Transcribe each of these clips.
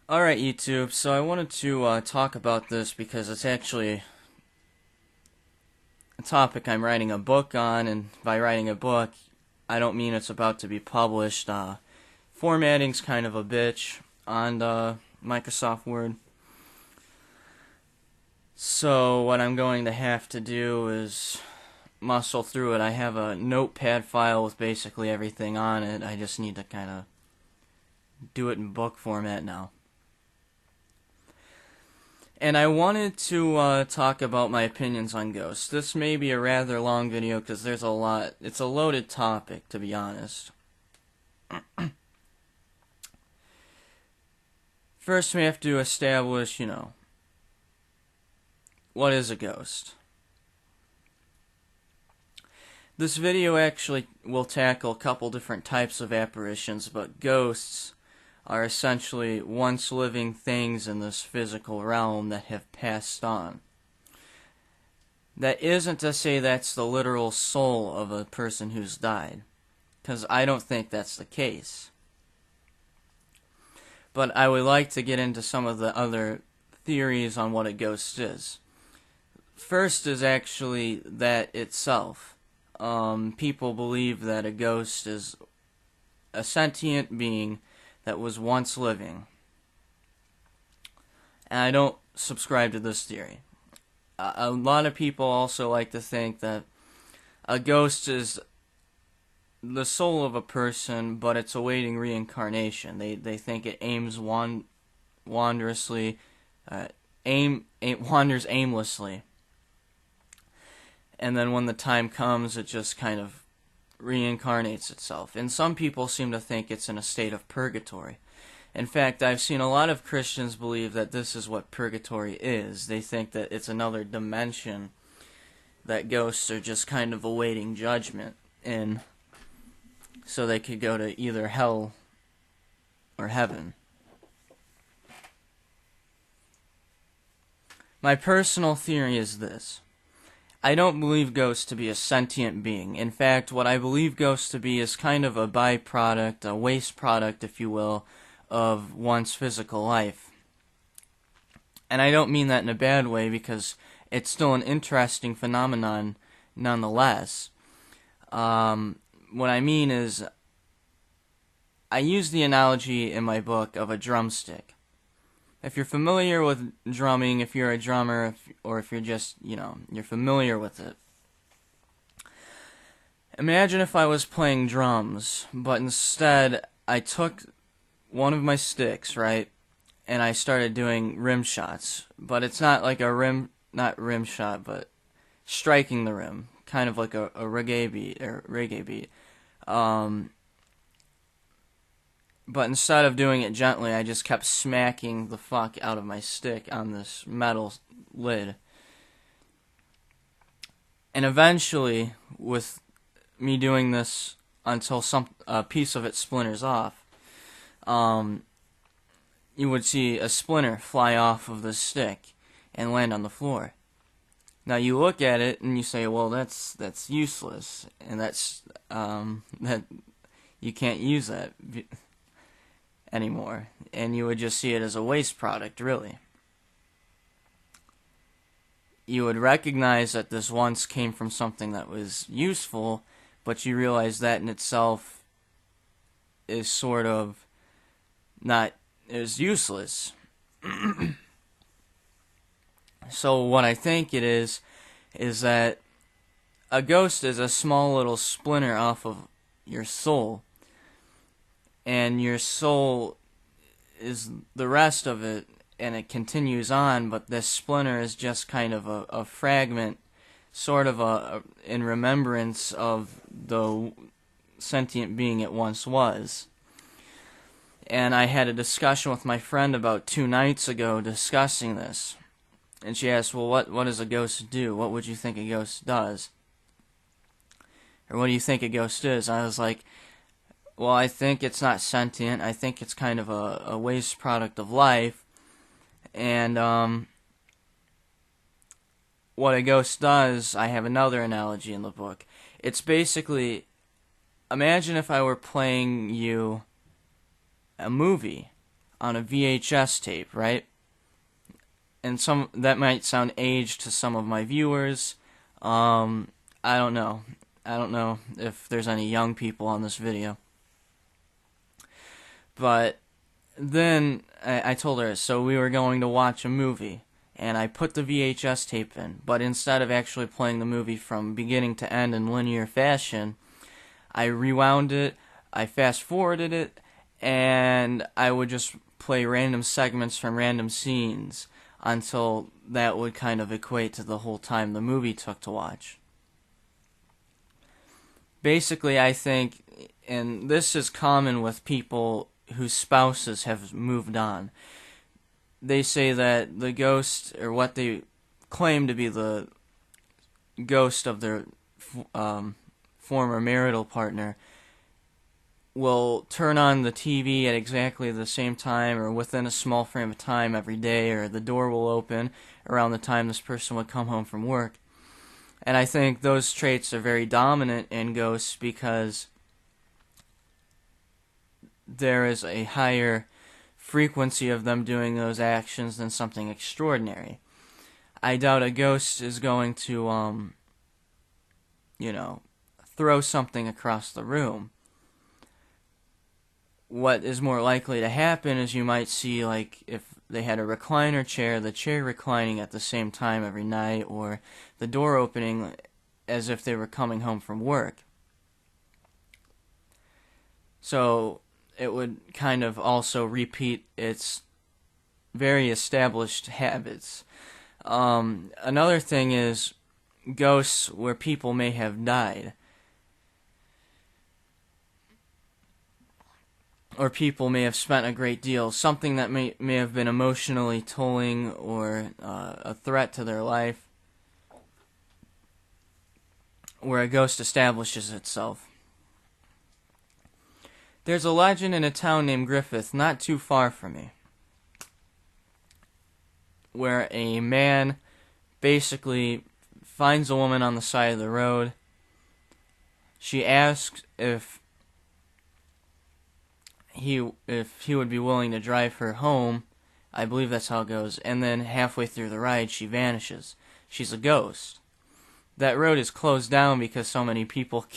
Alright, YouTube, so I wanted to talk about this because it's actually a topic I'm writing a book on, and by writing a book, I don't mean it's about to be published. Formatting's kind of a bitch on Microsoft Word. So what I'm going to have to do is muscle through it. I have a notepad file with basically everything on it. I just need to kind of do it in book format now. And I wanted to talk about my opinions on ghosts. This may be a rather long video because there's a lot. It's a loaded topic, to be honest. First, we have to establish, what is a ghost? This video actually will tackle a couple different types of apparitions, but ghosts are essentially once living things in this physical realm that have passed on. That isn't to say that's the literal soul of a person who's died, because I don't think that's the case. But I would like to get into some of the other theories on what a ghost is. First is actually that itself. People believe that a ghost is a sentient being that was once living. And I don't subscribe to this theory. A lot of people also like to think that a ghost is the soul of a person, but it's awaiting reincarnation. They think it aims wanders aimlessly. And then when the time comes, it just kind of reincarnates itself. And some people seem to think it's in a state of purgatory. In fact, I've seen a lot of Christians believe that this is what purgatory is. They think that it's another dimension that ghosts are just kind of awaiting judgment in, so they could go to either hell or heaven. My personal theory is this. I don't believe ghosts to be a sentient being. In fact, what I believe ghosts to be is kind of a byproduct, a waste product, if you will, of one's physical life. And I don't mean that in a bad way, because it's still an interesting phenomenon nonetheless. What I mean is, I use the analogy in my book of a drumstick. If you're familiar with drumming, if you're a drummer, or if you're just, you're familiar with it. Imagine if I was playing drums, but instead I took one of my sticks, right, and I started doing rim shots. But it's not like a not rim shot, but striking the rim, kind of like a reggae beat. But instead of doing it gently, I just kept smacking the fuck out of my stick on this metal lid. And eventually, with me doing this until a piece of it splinters off, you would see a splinter fly off of the stick and land on the floor. Now you look at it and you say, well, that's useless, and that you can't use that anymore, and you would just see it as a waste product, really. You would recognize that this once came from something that was useful, but you realize that in itself is sort of is useless. So what I think it is that a ghost is a small little splinter off of your soul, and your soul is the rest of it, and it continues on, but this splinter is just kind of a fragment, sort of in remembrance of the sentient being it once was. And I had a discussion with my friend about 2 nights ago discussing this. And she asked, well, what does a ghost do? What would you think a ghost does? Or what do you think a ghost is? I was like, well, I think it's not sentient. I think it's kind of a waste product of life. And what a ghost does, I have another analogy in the book. It's basically, imagine if I were playing you a movie on a VHS tape, right? And some that might sound aged to some of my viewers. I don't know. I don't know if there's any young people on this video. But then I told her, so we were going to watch a movie, and I put the VHS tape in, but instead of actually playing the movie from beginning to end in linear fashion, I rewound it, I fast forwarded it, and I would just play random segments from random scenes until that would kind of equate to the whole time the movie took to watch. Basically, I think, and this is common with people whose spouses have moved on, they say that the ghost, or what they claim to be the ghost of their former marital partner, will turn on the TV at exactly the same time or within a small frame of time every day, or the door will open around the time this person would come home from work. And I think those traits are very dominant in ghosts because there is a higher frequency of them doing those actions than something extraordinary. I doubt a ghost is going to, throw something across the room. What is more likely to happen is you might see, like, if they had a recliner chair, the chair reclining at the same time every night, or the door opening as if they were coming home from work. So it would kind of also repeat its very established habits. Another thing is ghosts where people may have died, or people may have spent a great deal, something that may have been emotionally tolling or a threat to their life, where a ghost establishes itself. There's a legend in a town named Griffith, not too far from me, where a man basically finds a woman on the side of the road. She asks if he would be willing to drive her home. I believe that's how it goes. And then halfway through the ride, she vanishes. She's a ghost. That road is closed down because so many people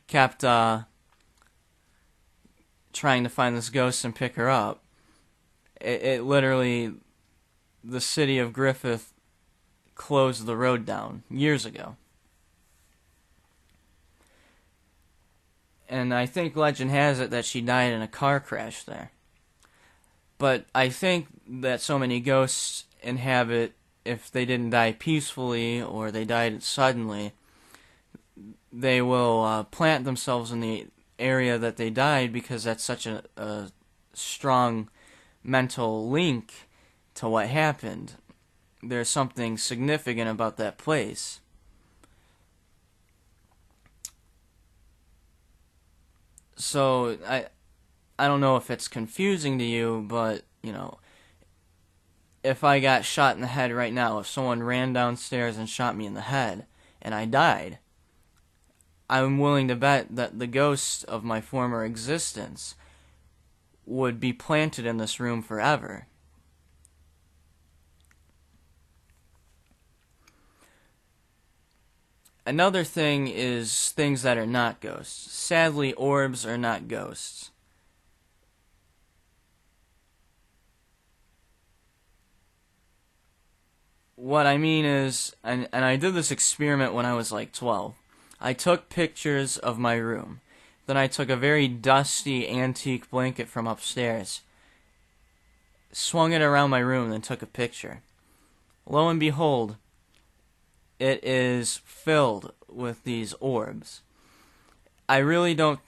kept trying to find this ghost and pick her up. It literally, the city of Griffith closed the road down years ago. And I think legend has it that she died in a car crash there. But I think that so many ghosts inhabit, if they didn't die peacefully or they died suddenly, they will plant themselves in the area that they died because that's such a strong mental link to what happened. There's something significant about that place. So I don't know if it's confusing to you, but if I got shot in the head right now, if someone ran downstairs and shot me in the head and I died, I'm willing to bet that the ghost of my former existence would be planted in this room forever. Another thing is things that are not ghosts. Sadly, orbs are not ghosts. What I mean is, and I did this experiment when I was like 12. I took pictures of my room. Then I took a very dusty antique blanket from upstairs, swung it around my room, then took a picture. Lo and behold, it is filled with these orbs. I really do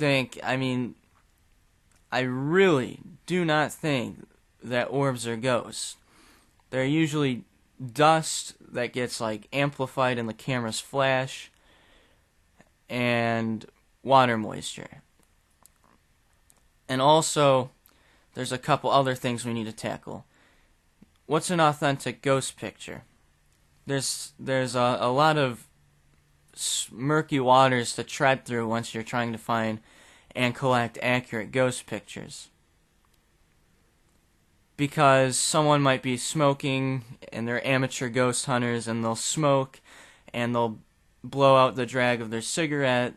not think that orbs are ghosts. They're usually dust that gets like amplified in the camera's flash and water moisture. And also, there's a couple other things we need to tackle. What's an authentic ghost picture? There's a lot of murky waters to tread through once you're trying to find and collect accurate ghost pictures. because someone might be smoking and they're amateur ghost hunters and they'll smoke and they'll blow out the drag of their cigarette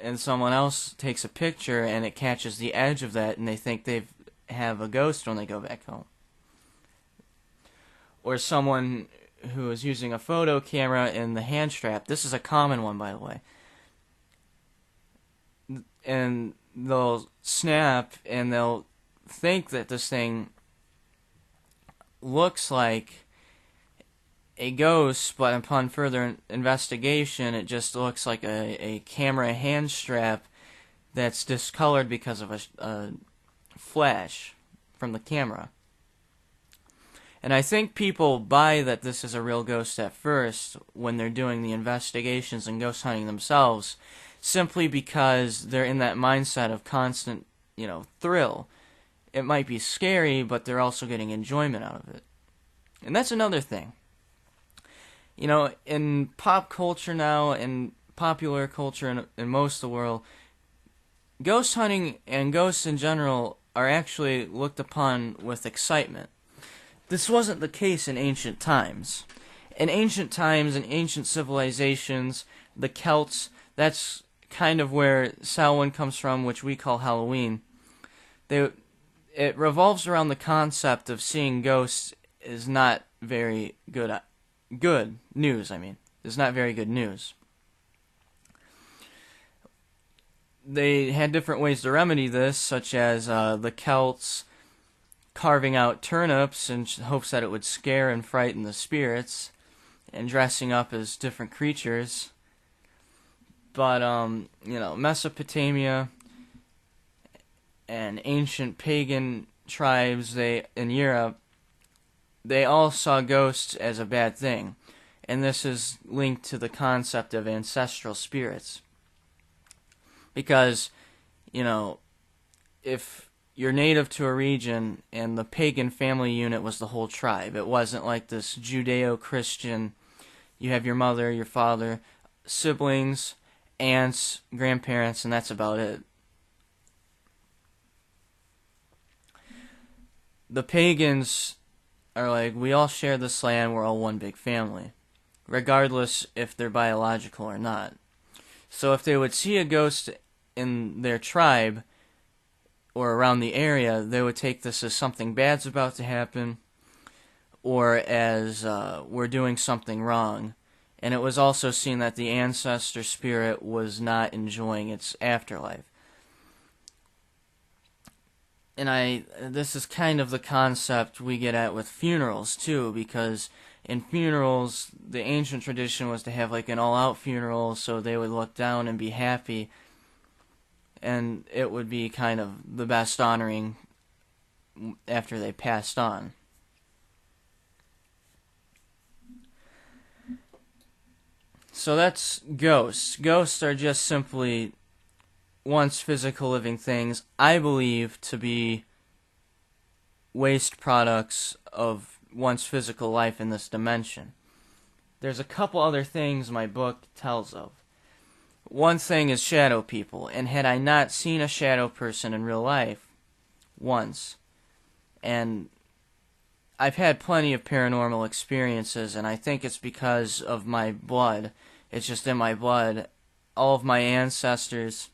and someone else takes a picture and it catches the edge of that and they think they have a ghost when they go back home. Or someone who is using a photo camera in the hand strap. This is a common one, by the way. And they'll snap and they'll think that this thing looks like a ghost, but upon further investigation, it just looks like a camera hand strap that's discolored because of a flash from the camera. And I think people buy that this is a real ghost at first when they're doing the investigations and ghost hunting themselves, simply because they're in that mindset of constant, thrill. It might be scary, but they're also getting enjoyment out of it. And that's another thing. In pop culture now, and popular culture in most of the world, ghost hunting and ghosts in general are actually looked upon with excitement. This wasn't the case in ancient times. In ancient times, in ancient civilizations, the Celts, that's kind of where Samhain comes from, which we call Halloween. It revolves around the concept of seeing ghosts is not very good news, It's not very good news. They had different ways to remedy this, such as the Celts carving out turnips in hopes that it would scare and frighten the spirits, and dressing up as different creatures. But, Mesopotamia and ancient pagan tribes in Europe, they all saw ghosts as a bad thing. And this is linked to the concept of ancestral spirits. Because, if you're native to a region and the pagan family unit was the whole tribe, it wasn't like this Judeo-Christian, you have your mother, your father, siblings, aunts, grandparents, and that's about it. The pagans are like, we all share this land, we're all one big family, regardless if they're biological or not. So if they would see a ghost in their tribe or around the area, they would take this as something bad's about to happen, or as we're doing something wrong. And it was also seen that the ancestor spirit was not enjoying its afterlife. And this is kind of the concept we get at with funerals too, because in funerals, the ancient tradition was to have like an all-out funeral, so they would look down and be happy, and it would be kind of the best honoring after they passed on. So that's ghosts. Ghosts are just simply once physical living things, I believe to be waste products of once physical life in this dimension. There's a couple other things my book tells of. One thing is shadow people, and had I not seen a shadow person in real life once, and I've had plenty of paranormal experiences, and I think it's because of my blood. It's just in my blood. All of my ancestors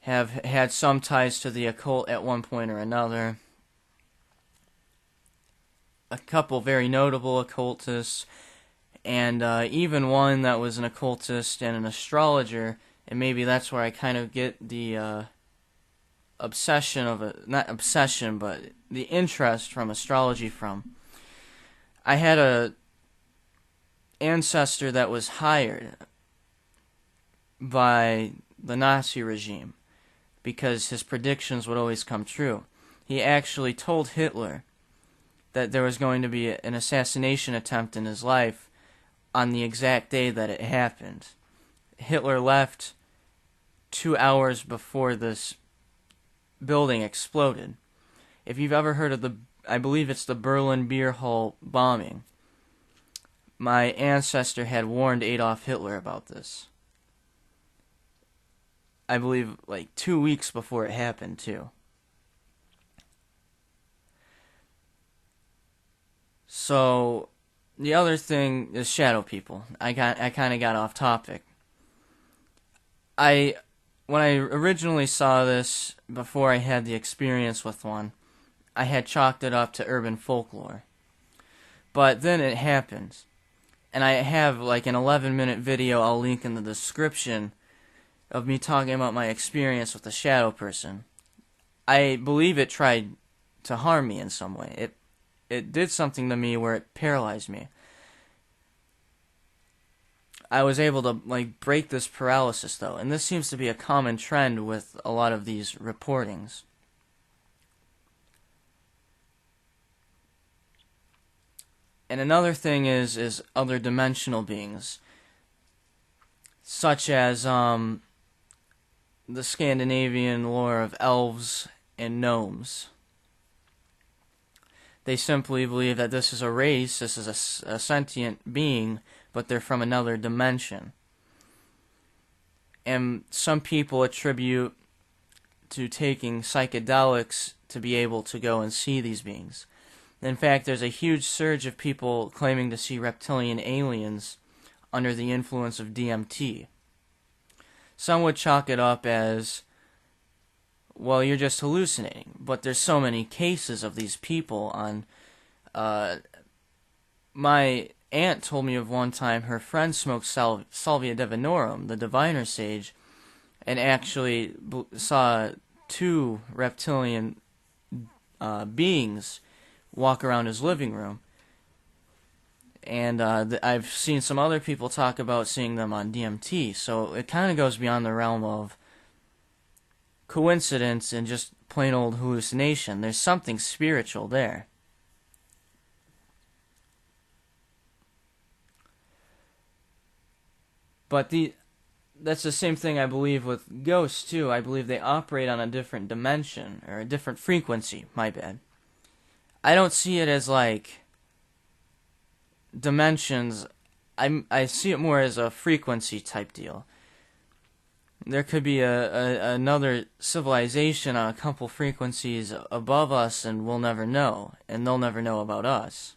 have had some ties to the occult at one point or another. A couple very notable occultists, and even one that was an occultist and an astrologer, and maybe that's where I kind of get the obsession of it, not obsession, but the interest from astrology from. I had a ancestor that was hired by the Nazi regime because his predictions would always come true. He actually told Hitler that there was going to be an assassination attempt in his life on the exact day that it happened. Hitler left 2 hours before this building exploded. If you've ever heard of I believe it's the Berlin Beer Hall bombing, my ancestor had warned Adolf Hitler about this. I believe like 2 weeks before it happened too. So the other thing is shadow people. I kind of got off topic. I When I originally saw this, before I had the experience with one, I had chalked it up to urban folklore. But then it happened. And I have like an 11-minute video I'll link in the description of me talking about my experience with a shadow person. I believe it tried to harm me in some way. It did something to me where it paralyzed me. I was able to break this paralysis though, and this seems to be a common trend with a lot of these reportings. And another thing is other dimensional beings, such as the Scandinavian lore of elves and gnomes. They simply believe that this is a race, this is a sentient being, but they're from another dimension. And some people attribute to taking psychedelics to be able to go and see these beings. In fact, there's a huge surge of people claiming to see reptilian aliens under the influence of DMT. Some would chalk it up as, well, you're just hallucinating. But there's so many cases of these people on... my aunt told me of one time her friend smoked Salvia divinorum, the diviner sage, and actually saw two reptilian beings walk around his living room. And I've seen some other people talk about seeing them on DMT, so it kind of goes beyond the realm of coincidence and just plain old hallucination. There's something spiritual there. But that's the same thing I believe with ghosts too. I believe they operate on a different dimension, or a different frequency, my bad. I don't see it as like dimensions. I see it more as a frequency type deal. There could be another civilization on a couple frequencies above us, and we'll never know, and they'll never know about us.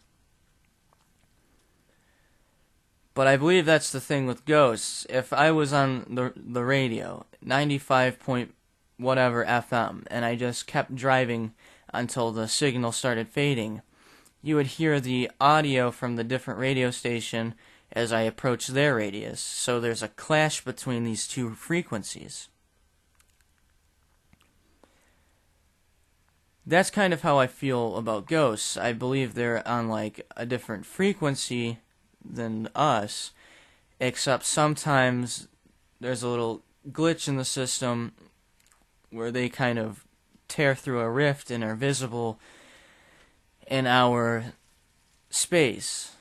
But I believe that's the thing with ghosts. If I was on the radio, 95 point whatever FM, and I just kept driving until the signal started fading, you would hear the audio from the different radio station as I approach their radius. So there's a clash between these two frequencies. That's kind of how I feel about ghosts. I believe they're on like a different frequency than us, except sometimes there's a little glitch in the system where they kind of tear through a rift and are visible in our space.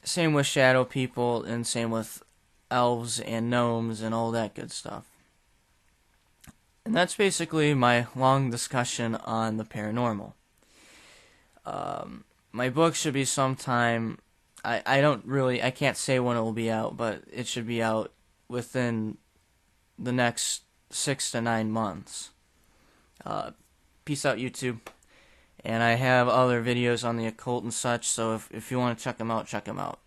Same with shadow people, and same with elves and gnomes and all that good stuff. And that's basically my long discussion on the paranormal. My book should be sometime, I can't say when it will be out, but it should be out within the next 6 to 9 months. Peace out, YouTube. And I have other videos on the occult and such, so if you want to check them out, check them out.